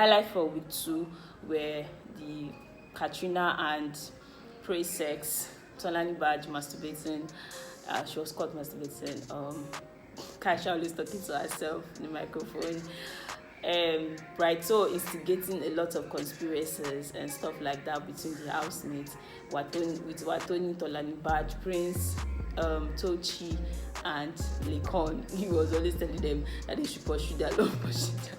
Highlight for week 2 were the Katrina and Praise sex, Tolani Badge masturbating. She was caught masturbating. Kasha always talking to herself in the microphone. Brighto instigating a lot of conspiracies and stuff like that between the housemates. Watoni, Tolani Badge, Prince, Tochi, and Lekon. He was always telling them that they should pursue their love, pursue their love.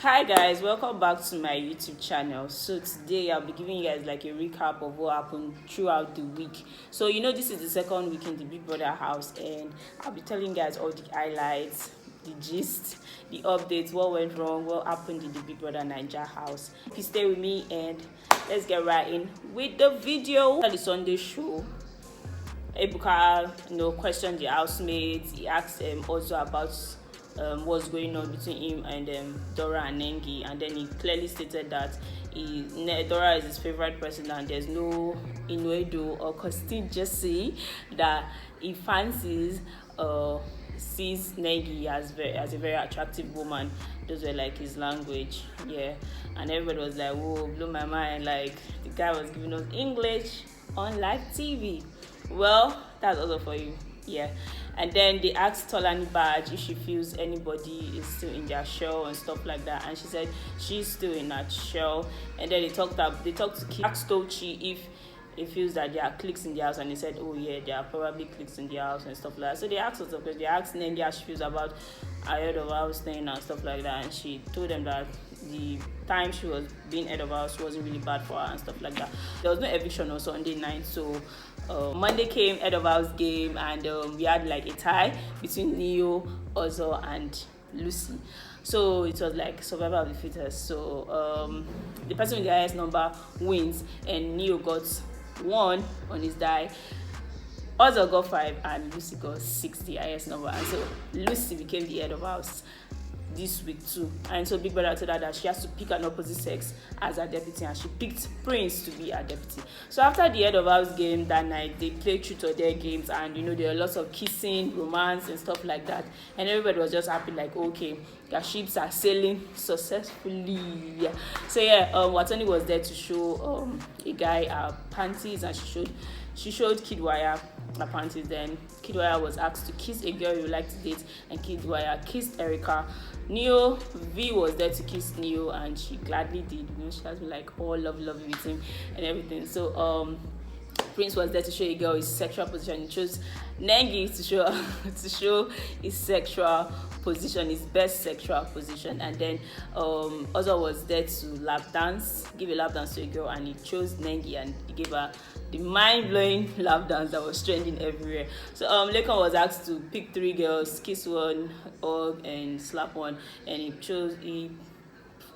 Hi guys, welcome back to my YouTube channel. So today I'll be giving you guys like a recap of what happened throughout the week. So this is the second week in the Big Brother house, and I'll be telling you guys all the highlights, the gist, the updates, what went wrong, what happened in the Big Brother Bbnaija house. Please stay with me and let's get right in with the video. After the Sunday show, Ebuka questioned the housemates. He asked also about what's going on between him and Dora and Nengi, and then he clearly stated that Dora is his favorite person and there's no innuendo or contingency that he fancies sees Nengi as a very attractive woman. Those were like his language, yeah. And everybody was like, whoa, blew my mind. Like, the guy was giving us English on live TV. Well, that's also for you, yeah. And then they asked Tolani Badge if she feels anybody is still in their shell and stuff like that, and she said she's still in that shell. And then they talked to Kid. Asked Tochi if he feels that there are cliques in the house, and he said, oh yeah, there are probably cliques in the house and stuff like that. So they asked us, because they asked Nengi how she feels about head of house thing and stuff like that, and she told them that the time she was being head of house wasn't really bad for her and stuff like that. There was no eviction on Sunday night, so Monday came, head of house game, and we had like a tie between Neo, Ozo, and Lucy. So it was like survival of the fittest. So the person with the highest number wins, and Neo got 1 on his die. Ozo got 5 and Lucy got 6, the highest number, and so Lucy became the head of house this week too. And so Big Brother told her that she has to pick an opposite sex as her deputy, and she picked Prince to be her deputy. So after the head of house game that night, they played truth or dare games, and there were lots of kissing, romance, and stuff like that, and everybody was just happy, like, okay, their ships are sailing successfully. Yeah. So yeah, Watoni was there to show a guy her panties, and she showed Kidwaya her panties. Then Kidwaya was asked to kiss a girl you like to date, and Kidwaya kissed Erica. Neo V was there to kiss Neo, and she gladly did. She has been like all lovey with him and everything. So Prince was there to show a girl his sexual position. He chose Nengi to show his sexual position, his best sexual position. And then Ozo was there to give a lap dance to a girl, and he chose Nengi, and he gave her the mind-blowing lap dance that was trending everywhere. So Lekon was asked to pick 3 girls, kiss one, hug, and slap one, and he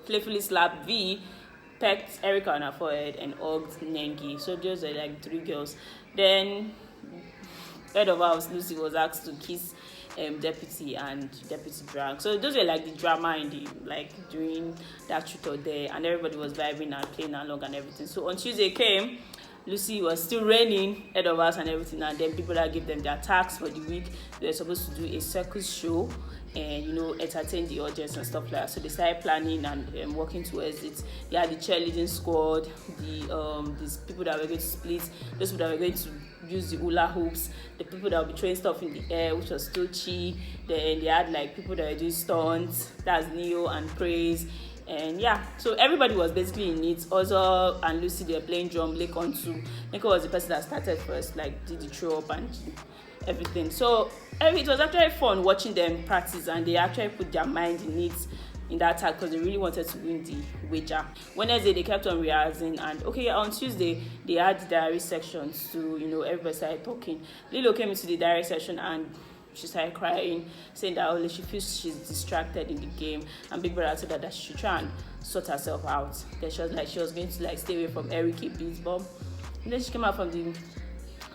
playfully slapped V, pecked Erica on her forehead, and hugged Nengi. So those are like 3 girls. Then head of house Lucy was asked to kiss deputy and deputy drag. So those were like the drama in the during that truth or dare, and everybody was vibing and playing along and everything. So on Tuesday came, Lucy was still reigning head of house and everything, and then people that gave them their tasks for the week. They were supposed to do a circus show and entertain the audience and stuff like that. So they started planning and working towards it. They had the cheerleading squad, these people that were going to split, those people that were going to use the hula hoops, the people that would be throwing stuff in the air, which was Tochi. Then they had like people that were doing stunts, that's Neo and Praise. And yeah, so everybody was basically in it. Ozo and Lucy, they were playing drum. Lekon too. Lekon was the person that started first, did the throw up and everything. So it was actually fun watching them practice, and they actually put their mind in it in that tag because they really wanted to win the wager. Wednesday they kept on rehearsing, and on Tuesday they had the diary sections to everybody started talking. Lilo came into the diary session and she started crying, saying that she feels she's distracted in the game, and Big Brother told her that she should try and sort herself out. Then she was she was going to stay away from Eric, a beats bomb. And then she came out from the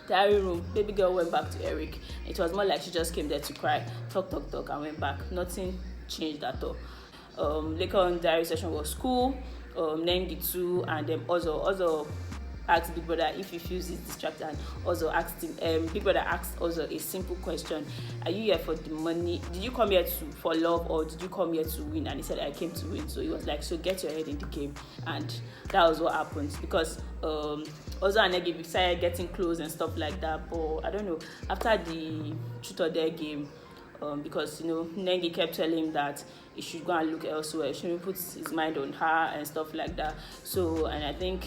diary room. Baby girl went back to Eric. It was more like she just came there to cry, talk, and went back. Nothing changed at all. Later on, diary session was cool. Nengi too, and then also asked Big Brother if he feels he's distracted, and also asked him, Big Brother asked also a simple question: are you here for the money? Did you come here for love, or did you come here to win? And he said, I came to win. So he was like, so get your head in the game. And that was what happened, because also and Nengi started getting close and stuff like that. But I don't know, after the truth or dare game, because Nengi kept telling him that he should go and look elsewhere, he shouldn't put his mind on her and stuff like that. So, and I think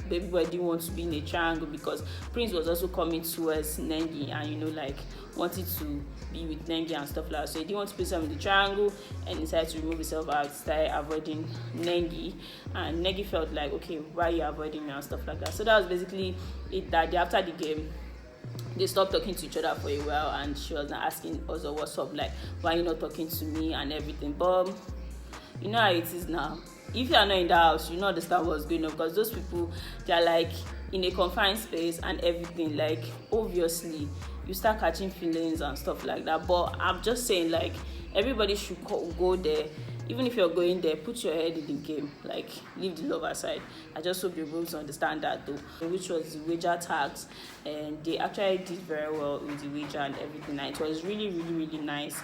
baby boy didn't want to be in a triangle, because Prince was also coming towards Nengi and wanted to be with Nengi and stuff like that. So he didn't want to put himself in the triangle and decided to remove himself out, started avoiding Nengi, and Nengi felt like, okay, why are you avoiding me and stuff like that. So that was basically it. That day after the game, they stopped talking to each other for a while, and she was asking also, what's up, like, why are you not talking to me and everything. But you know how it is now. If you are not in the house, you don't understand what's going on, because those people, they're like in a confined space and everything. Like, obviously you start catching feelings and stuff like that. But I'm just saying, like, everybody should go there. Even if you're going there, put your head in the game, like, leave the love aside. I just hope you're able to understand that though, which was the wager tags, and they actually did very well with the wager and everything, and it was really, really, really nice.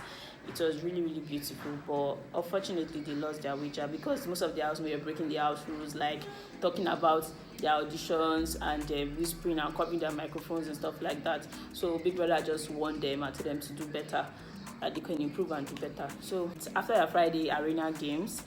It was really, really beautiful, but unfortunately they lost their wager, because most of the housemates were breaking the house rules, like talking about their auditions and whispering and covering their microphones and stuff like that. So Big Brother just warned them and told them to do better, that they can improve and do better. So after the Friday arena games,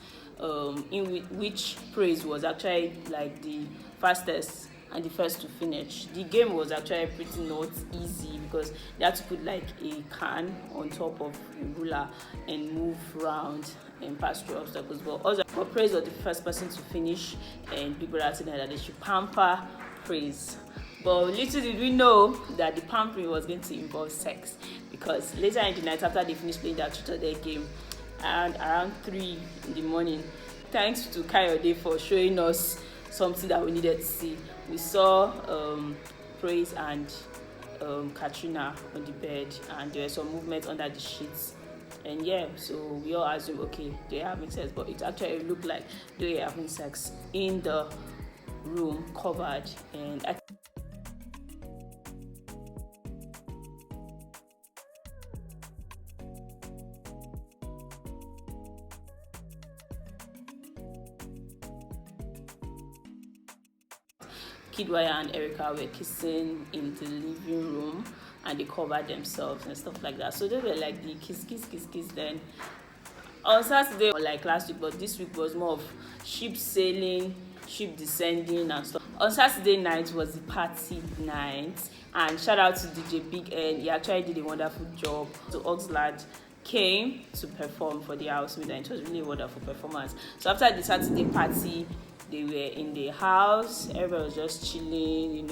in which Praise was actually like the fastest and the first to finish. The game was actually pretty not easy, because they had to put like a can on top of a ruler and move around and pass through obstacles. But Praise was the first person to finish, and Big Brother said that they should pamper Praise. But little did we know that the pampering was going to involve sex, because later in the night, after they finished playing that truth or dare game, and around 3 in the morning, thanks to Kayode for showing us something that we needed to see. We saw Praise and Katrina on the bed, and there were some movement under the sheets. And yeah, so we all assume, okay, they are having sex, but it actually looked like they were having sex in the room covered. And Kidwaya and Erica were kissing in the living room, and they covered themselves and stuff like that. So they were like the kiss. Then on Saturday, like last week, but this week was more of ship sailing, ship descending and stuff. On Saturday night was the party night, and shout out to DJ Big N. He actually did a wonderful job. So Oxlade came to perform for the housemate, and it was really a wonderful performance. So after the Saturday party, they were in the house, everybody was just chilling,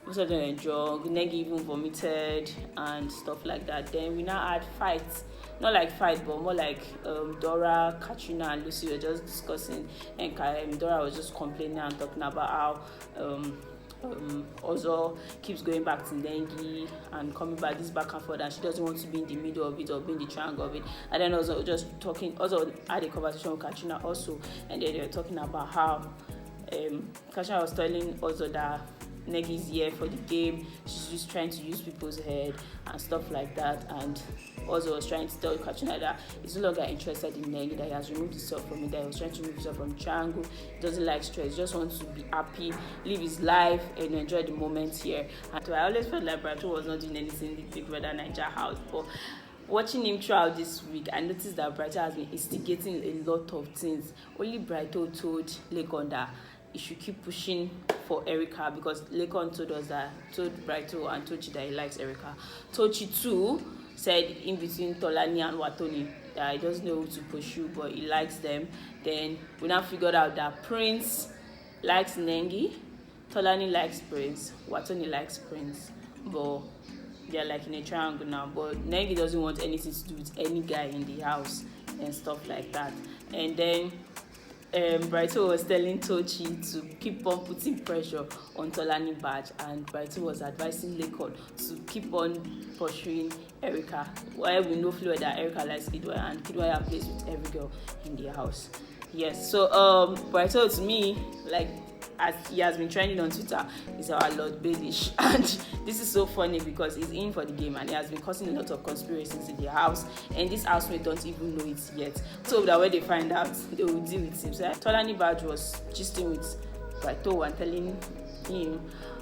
most of them were drunk. Nengi even vomited and stuff like that. Then we now had fights, not like fight, but more like Dora, Katrina and Lucy were just discussing, and Dora was just complaining and talking about how Ozo keeps going back to Nengi and coming back and forth, and she doesn't want to be in the middle of it or be in the triangle of it. And then Ozo just talking, Ozo had a conversation with Katrina also, and then they were talking about how Katrina was telling Ozo that Nengi's here for the game, she's just trying to use people's head and stuff like that. And Ozo was trying to tell Katrina that he's no longer interested in Nengi, that he has removed himself from it, that he was trying to remove himself from the triangle. He doesn't like stress, he just wants to be happy, live his life and enjoy the moment here. And so I always felt like Brato was not doing anything in the Big Brother Naija house, but watching him throughout this week, I noticed that Brato has been instigating a lot of things. Only Brato told Lekon that he should keep pushing for Erica, because Lekon told Braito and Tochi that he likes Erica. Tochi too said in between Tolani and Watoni that he doesn't know who to pursue, but he likes them. Then we now figured out that Prince likes Nengi, Tolani likes Prince, Watoni likes Prince, but they're like in a triangle now. But Nengi doesn't want anything to do with any guy in the house and stuff like that. And then Braito was telling Tochi to keep on putting pressure on Tolani Badge, and Braito was advising Lekon to keep on pursuing Erica. While we know fluid that Erica likes Kidwaya, and Kidwaya plays with every girl in the house. Yes. So Brighto to me, like, as he has been trending on Twitter, is our Lord Baelish, and this is so funny because he's in for the game and he has been causing a lot of conspiracies in the house, and this housemate don't even know it yet. So that when they find out, they will deal with him. So Tolani Baj was gisting with Brighto and telling him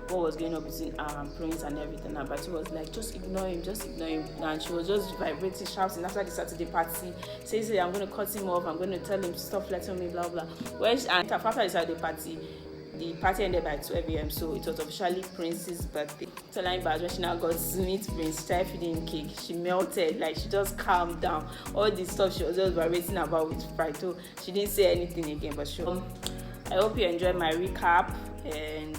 what was going on between Prince and everything, and Brighto was like, just ignore him, and she was just vibrating, shouting after the Saturday party, says, I'm going to cut him off, I'm going to tell him to stop flirting me, blah blah. And after the Saturday party, the party ended by 12 a.m. so it was officially Prince's birthday. Tolani Baj, when she now got to meet Prince, started feeding him cake, she melted, like she just calmed down. All the stuff she was just vibrating about with Brighto, she didn't say anything again. But I hope you enjoyed my recap, and